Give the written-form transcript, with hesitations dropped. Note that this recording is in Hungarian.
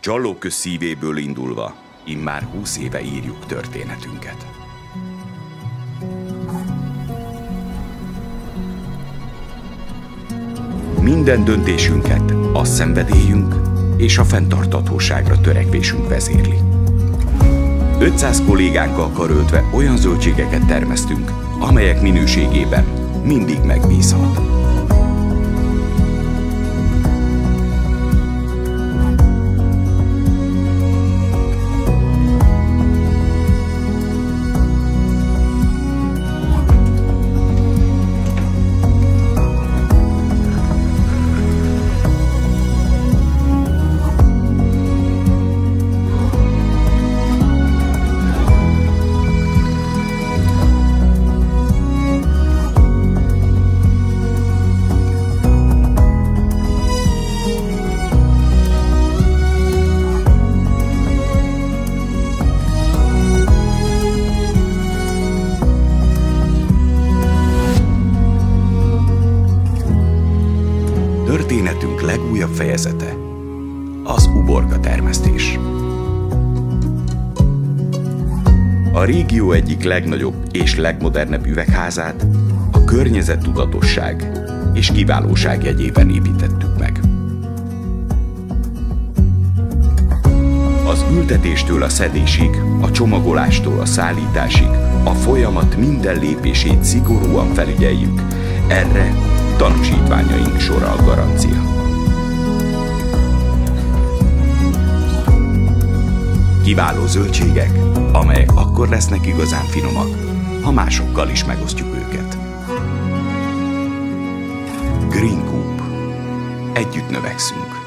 Csallóköz szívéből indulva, immár 20 éve írjuk történetünket. Minden döntésünket a szenvedélyünk és a fenntarthatóságra törekvésünk vezérli. 500 kollégánkkal karöltve olyan zöldségeket termesztünk, amelyek minőségében mindig megbízhat. Történetünk legújabb fejezete az uborka termesztés. A régió egyik legnagyobb és legmodernebb üvegházát a környezettudatosság és kiválóság jegyében építettük meg. Az ültetéstől a szedésig, a csomagolástól a szállításig, a folyamat minden lépését szigorúan felügyeljük, erre tanúsítványaink sora a garancia. Kiváló zöldségek, amelyek akkor lesznek igazán finomak, ha másokkal is megosztjuk őket. Green Coop. Együtt növekszünk.